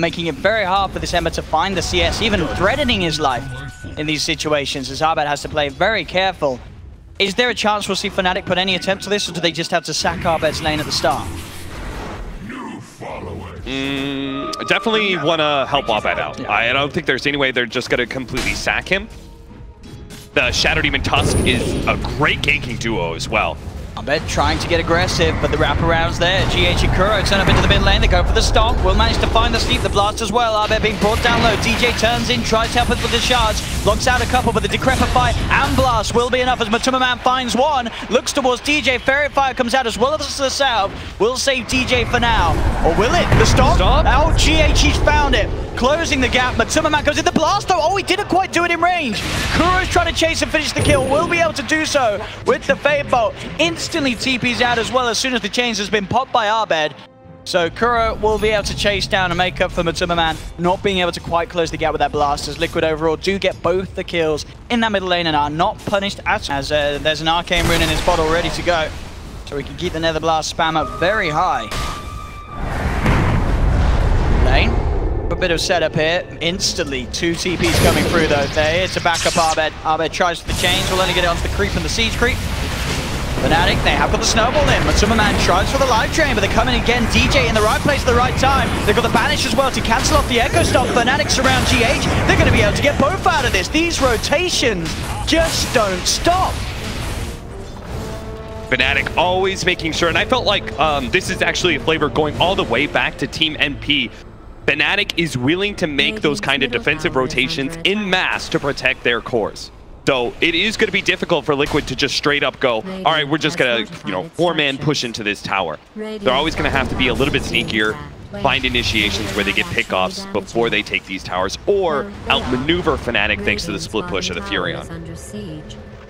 making it very hard for this Ember to find the CS, even threatening his life in these situations, as Arbed has to play very careful. Is there a chance we'll see Fnatic put any attempt to this, or do they just have to sack Arbed's lane at the start? Definitely want to help Arbed out. Yeah. I don't think there's any way they're just going to completely sack him. The Shadow Demon Tusk is a great ganking duo as well. Arbed trying to get aggressive, but the wraparound's there. GH and Kuro turn up into the mid lane. They go for the stomp. Will manage to find the sleep, the blast as well. Arbed being brought down low. DJ turns in, tries to help with the shards. Blocks out a couple, but the Decrepify and blast will be enough as Matuma Man finds one. Looks towards DJ. Fairy Fire comes out as well as the south. Will save DJ for now. Or will it? The stomp? Oh, GH, he's found it. Closing the gap. Matuma Man goes in the blast though. Oh, he didn't quite do it in range. Kuro's trying to chase and finish the kill. Will be able to do so with the Fade Bolt. Instantly TP's out as well as soon as the chains has been popped by Arbed. So Kuro will be able to chase down and make up for Matuma Man not being able to quite close the gap with that blast, as Liquid overall do get both the kills in that middle lane and are not punished at all, as there's an Arcane Rune in his bottle ready to go. So we can keep the Nether Blast spam up very high. Lane. A bit of setup here. Instantly, 2 TPs coming through though. They're here to back up Arbed. Arbed tries for the chains. Will only get it onto the creep and the siege creep. Fnatic, they have got the snowball in. Matuma Man tries for the live train, but they're coming again. DJ in the right place at the right time. They've got the banish as well to cancel off the echo stop. Fnatic surround GH. They're going to be able to get both out of this. These rotations just don't stop. Fnatic always making sure, and I felt like this is actually a flavor going all the way back to Team NP. Fnatic is willing to make those kind of defensive rotations in mass to protect their cores. So it is going to be difficult for Liquid to just straight up go, all right, we're just going to, 4-man push into this tower. They're always going to have to be a little bit sneakier, find initiations where they get pickoffs before they take these towers, or outmaneuver Fnatic thanks to the split push of the Furion.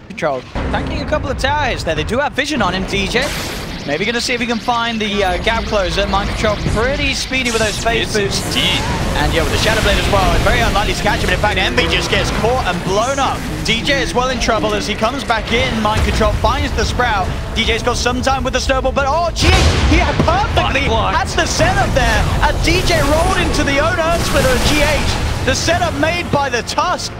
Control, tanking a couple of towers there. They do have vision on him, DJ. Maybe going to see if he can find the gap closer. Mind Control pretty speedy with those phase boosts. And yeah, with the Shadow Blade as well, it's very unlikely to catch him. But in fact, Envy just gets caught and blown up. DJ is well in trouble as he comes back in. Mind Control finds the Sprout. DJ's got some time with the snowball, but oh, gee, he had perfectly. That's the setup there. And DJ rolled into the own Earth Splitter of GH. The setup made by the Tusk.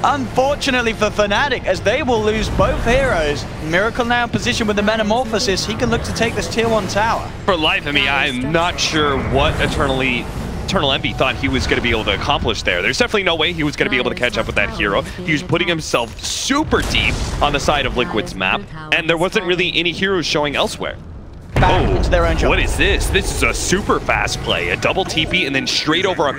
Unfortunately for Fnatic, as they will lose both heroes. Miracle now in position with the Metamorphosis. He can look to take this tier 1 tower. For life of me, I'm not sure what Eternal Envy thought he was going to be able to accomplish there. There's definitely no way he was going to be able to catch up with that hero. He was putting himself super deep on the side of Liquid's map, and there wasn't really any heroes showing elsewhere. Back into their own job. What is this? This is a super fast play. A double TP and then straight over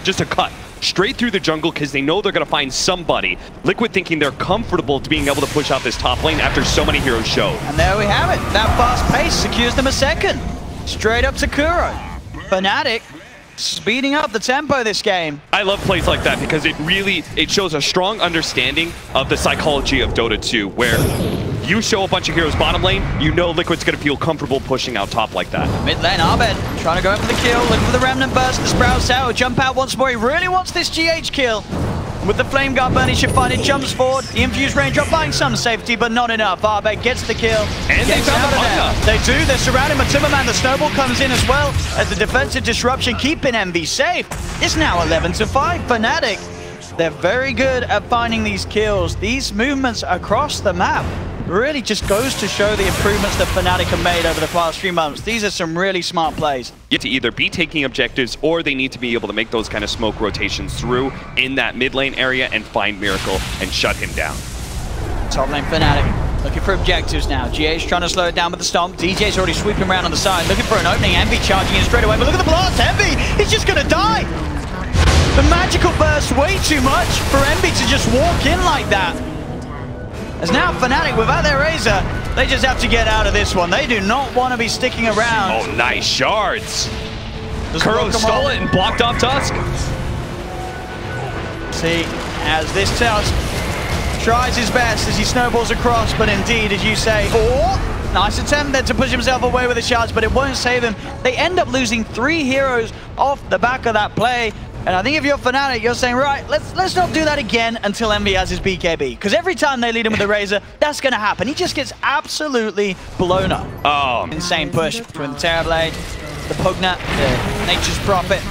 just a cut. Straight through the jungle because they know they're going to find somebody. Liquid thinking they're comfortable to being able to push out this top lane after so many heroes show. And there we have it. That fast pace secures them a second. Straight up to Kuro. Fnatic speeding up the tempo this game. I love plays like that because it shows a strong understanding of the psychology of Dota 2, where you show a bunch of heroes bottom lane, you know Liquid's going to feel comfortable pushing out top like that. Mid lane, Arbed trying to go in for the kill, looking for the Remnant Burst, the Sprout Tower, jump out once more. He really wants this GH kill. With the Flame Guard burn, he should find it, jumps forward. The Infused Raindrop buying some safety, but not enough. Arbed gets the kill. And they found the Pugna. They do, they're surrounding Matuma Man. The Snowball comes in as well, as the defensive disruption keeping Envy safe. It's now 11-5. Fnatic, they're very good at finding these kills. These movements across the map really just goes to show the improvements that Fnatic have made over the past few months. These are some really smart plays. You have to either be taking objectives or they need to be able to make those kind of smoke rotations through in that mid lane area and find Miracle and shut him down. Top lane Fnatic looking for objectives now. GA's trying to slow it down with the stomp. DJ's already sweeping around on the side, looking for an opening. Envy charging in straight away, but look at the blast. Envy, he's just going to die. The magical burst way too much for Envy to just walk in like that. As now Fnatic, without their Razor, they just have to get out of this one. They do not want to be sticking around. Oh, nice shards. Kuro stole it and blocked off Tusk. See, as this Tusk tries his best as he snowballs across, but indeed, as you say, nice attempt there to push himself away with the shards, but it won't save him. They end up losing 3 heroes off the back of that play. And I think if you're Fnatic, you're saying, right, let's not do that again until Envy has his BKB. Because every time they lead him with the Razor, that's going to happen. He just gets absolutely blown up. Oh. Insane push between the Terrorblade, the Pugna, the Nature's Prophet.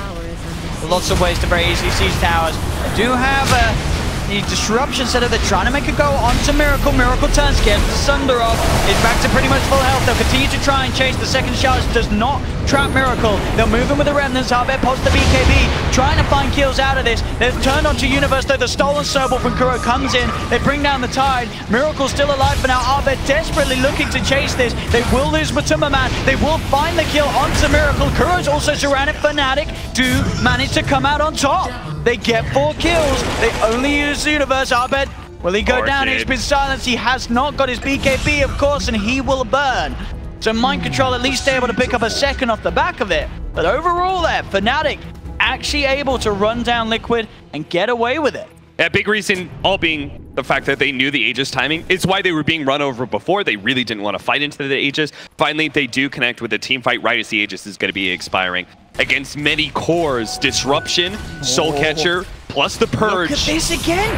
Lots of ways to very easily seize towers. They do have the disruption setup. They're trying to make a go onto Miracle. Miracle turns, gets the Sunder off. It's back to pretty much full health. They'll continue to try and chase. The second charge does not trap Miracle. They'll move him with the Remnants. Arbet pops the BKB, trying to find kills out of this. They've turned onto Universe, though. The stolen Snowball from Kuro comes in. They bring down the Tide. Miracle's still alive for now. Arbet desperately looking to chase this. They will lose Matuma Man. They will find the kill onto Miracle. Kuro's also surrounded. Fnatic do manage to come out on top. They get 4 kills. They only use the Universe. Arbet, will he go down? He's been silenced. He has not got his BKB, of course, and he will burn. So Mind Control at least able to pick up a second off the back of it. But overall there, Fnatic actually able to run down Liquid and get away with it. Yeah, big reason all being the fact that they knew the Aegis timing. It's why they were being run over before. They really didn't want to fight into the Aegis. Finally, they do connect with the team fight right as the Aegis is going to be expiring. Against many cores, Disruption, Soul Catcher, plus the Purge. Look at this again.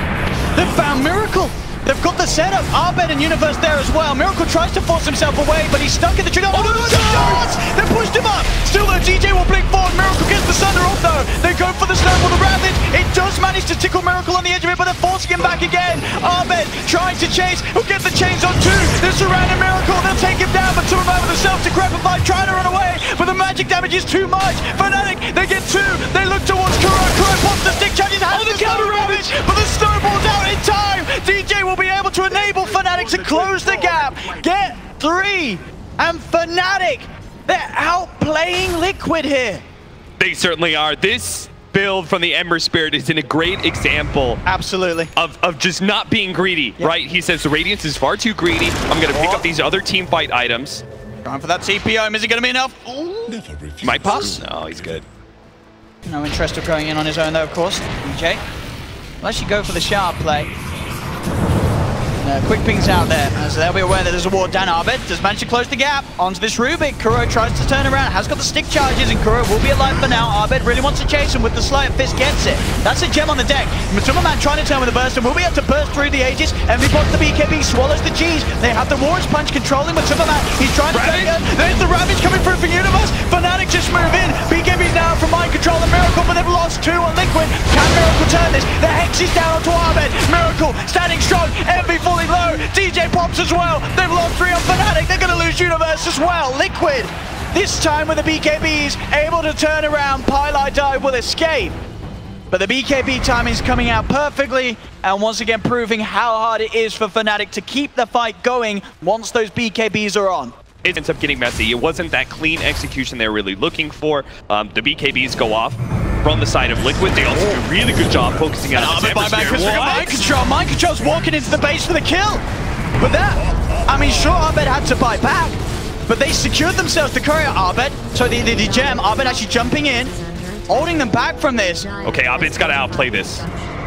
They found Miracle. They've got the setup. Arbet and Universe there as well. Miracle tries to force himself away, but he's stuck in the tree. Oh, no, they pushed him up. Still though, DJ will blink forward. Miracle gets the Sunder off though. They go for the Snowball, the Ravage. It does manage to tickle Miracle on the edge of it, but they're forcing him back again. Arbet trying to chase. He'll get the chains on 2. They're surrounding Miracle. They'll take him down, but to revive with the self-decrepify, trying to run away. But the magic damage is too much. Fnatic, they get 2. They look towards Kuro. Kuro pops the stick charges. Has the counter Ravage, but the Snowball's out in time. DJ will be able to enable Fnatic to close the gap, get 3, and Fnatic, they're outplaying Liquid here. They certainly are. This build from the Ember Spirit is in a great example. Absolutely. Of just not being greedy, right? He says the Radiance is far too greedy. I'm going to pick up these other team fight items. Going for that TPO. Is it going to be enough? Might pass? No, he's good. No interest of going in on his own though, of course. DJ will actually go for the sharp play. Quick pings out there, so they'll be aware that there's a ward down. Arbet does manage to close the gap onto this Rubik. Kuro tries to turn around, has got the stick charges, and Kuro will be alive for now. Arbet really wants to chase him with the Sleight of Fist, gets it. That's a gem on the deck. Matuma Man trying to turn with a burst, and will be able to burst through the Aegis. Envy pops the BKB, swallows the G's. They have the Warriors Punch controlling Matuma Man. He's trying to take it. There's the Ravage coming through for Universe. Fnatic just move in. BKB's now from Mind Control and Miracle, but they've lost 2 on Liquid. Can Miracle turn this? The Hex is down onto Arbet. Miracle standing strong. Envy falling low. DJ pops as well. They've lost 3 on Fnatic. They're going to lose Universe as well. Liquid, this time with the BKBs, able to turn around. Pili Dive will escape. But the BKB timing is coming out perfectly, and once again proving how hard it is for Fnatic to keep the fight going once those BKBs are on. It ends up getting messy. It wasn't that clean execution they were really looking for. The BKBs go off from the side of Liquid. They also do a really good job focusing on the Mind Control. Mind Control's walking into the base for the kill. But that, I mean, sure, Arbet had to buy back, but they secured themselves the courier. Arbet, so the gem, Arbet actually jumping in, holding them back from this. Okay, Arbet's got to outplay this.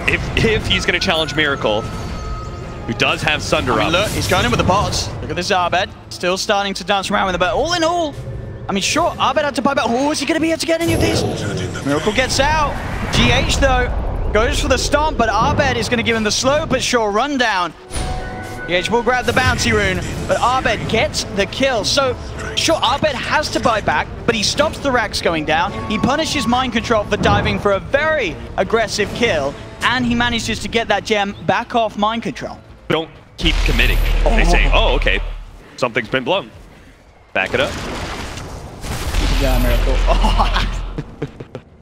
If he's going to challenge Miracle, who does have Sunder up. Look, he's going in with the bots. Look at this Arbet, still starting to dance around with it, but all in all, I mean, sure, Arbet had to buy back. Oh, is he going to be able to get any of these? Miracle gets out. GH, though, goes for the stomp, but Arbet is going to give him the slow but sure rundown. GH will grab the bounty rune, but Arbet gets the kill. So, sure, Arbet has to buy back, but he stops the racks going down. He punishes Mind Control for diving for a very aggressive kill, and he manages to get that gem back off Mind Control. Don't keep committing. They say, oh, okay, something's been blown. Back it up. Yeah, Miracle. Oh.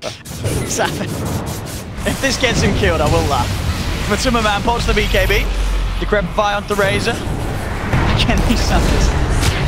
What's happened? If this gets him killed, I will laugh. Matuma Man pops the BKB. Decrepify onto the Razor. Again, these Sunders.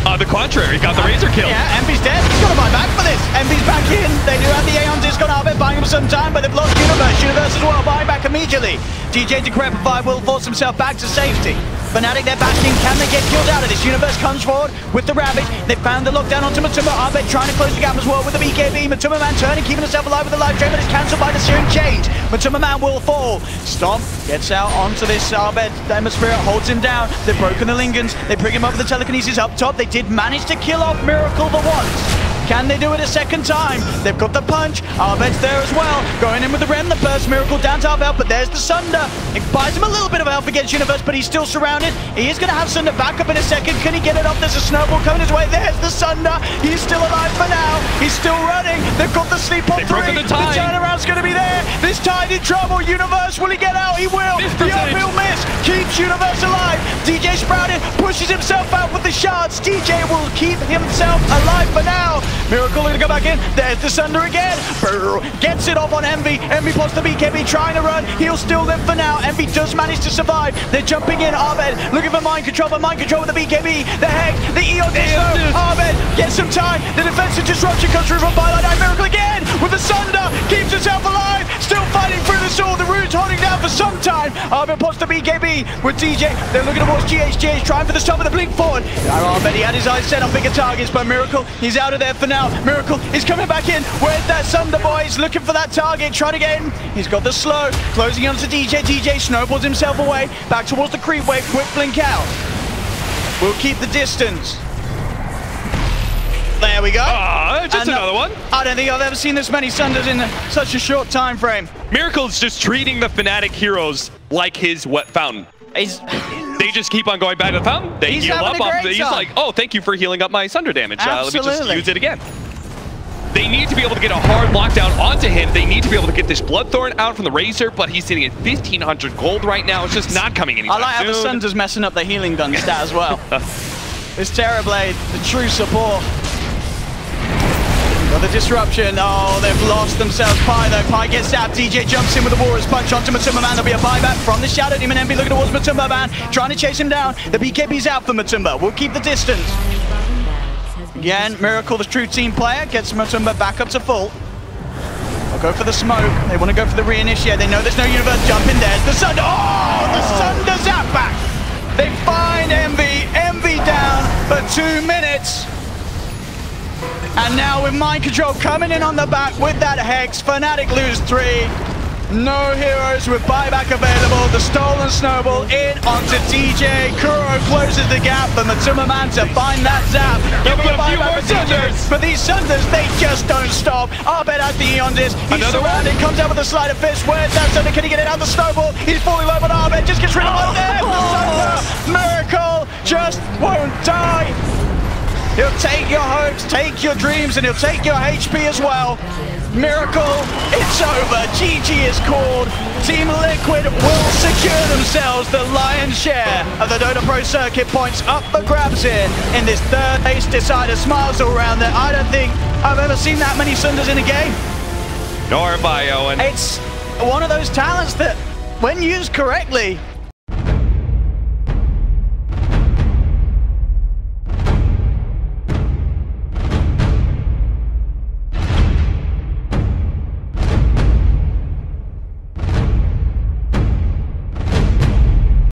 The contrary, got the Razor kill. Yeah, Envy's dead. He's got to buy back for this. Envy's back in. They do have the A on disc on Arbet, buying him some time, but they've lost Universe. Universe as well, buying back immediately. DJ Decrepify will force himself back to safety. Fnatic, they're backing. Can they get killed out of this? Universe comes forward with the Ravage. They found the lockdown onto Matuma. Arbet trying to close the gap as well with the BKB. Matuma Man turning, keeping himself alive with the live drain, but it's cancelled by the Searing Chains. Matuma Man will fall. Stomp gets out onto this Arbet. Ember Spirit holds him down. They've broken the Lingans. They bring him up with the telekinesis up top. They did manage to kill off Miracle the once. Can they do it a second time? They've got the punch. Arbed's there as well. Going in with the Rem, the burst. Miracle down to half health, but there's the Sunder. It buys him a little bit of health against Universe, but he's still surrounded. He is going to have Sunder back up in a second. Can he get it off? There's a snowball coming his way. There's the Sunder. He's still alive for now. He's still running. They've got the sleep on 3. The turnaround's going to be there. This Tide in trouble. Universe, will he get out? He will. The uphill miss keeps Universe alive. DJ Sprouted pushes himself out with the shards. DJ will keep himself alive for now. Miracle going to go back in. There's the Sunder again. Gets it off on Envy. Envy plots the BKB trying to run. He'll still live for now. Envy does manage to survive. They're jumping in. Arbed looking for mind control, but mind control with the BKB. The Hex, the Eon Disco. Arbed gets some time. The defensive disruption comes through from Byline. Miracle again with the Sunder. Keeps himself alive. Still fighting through the sword. The Rune's holding down for some time. Arbed plots the BKB with DJ. They're looking towards GH. GH trying for the stop of the blink forward. Arbed, he had his eyes set on bigger targets, but Miracle, he's out of there for now. Miracle is coming back in. Where's that Sunder boy? He's looking for that target. Trying to get in. He's got the slow. Closing onto DJ. DJ snowballs himself away. Back towards the creep wave. Quick blink out. We'll keep the distance. There we go. Just another one. I don't think I've ever seen this many Sunders in such a short time frame. Miracle's just treating the Fnatic heroes like his wet fountain. They just keep on going back to the fountain. They heal up. He's like, oh, thank you for healing up my Sunder damage. Let me just use it again. They need to be able to get a hard lockdown onto him. They need to be able to get this Bloodthorn out from the Razor, but he's sitting at 1,500 gold right now. It's just not coming anytime I like how the Sunder's messing up the healing gun stat as well. This Terrorblade, the true support. Got the disruption. Oh, they've lost themselves. Pi though. Pi gets zapped. DJ jumps in with the Warrior's Punch onto Matumba Man. There'll be a buyback from the Shadow Demon. Envy looking towards Matumba Man, trying to chase him down. The BKB's out for Matumba. We'll keep the distance. Again, Miracle, the true team player, gets Matumba back up to full. They'll go for the smoke. They want to go for the reinitiate. They know there's no Universe jump in there. The Sunder. Oh, the Sunder zap back. They find Envy. Envy down for 2 minutes. And now with mind control coming in on the back with that Hex, Fnatic lose 3. No heroes with buyback available. The stolen snowball in onto DJ. Kuro closes the gap for Matumba Man to find that zap. Give him a few more Sunders. But these Sunders, they just don't stop. Arbed has the Eon Disc. He's surrounded, comes out with a sleight of fist. Where's that Sunder? Can he get it out the snowball? He's falling low, but Arbed just gets rid of it. There, the Sunder. Miracle just won't die. He'll take your hopes, take your dreams, and he'll take your HP as well. Miracle, it's over. GG is called. Team Liquid will secure themselves the lion's share of the Dota Pro Circuit points up for grabs in this third place decider. Smiles all around there. I don't think I've ever seen that many Sunders in a game. Nor have I, Owen. It's one of those talents that, when used correctly,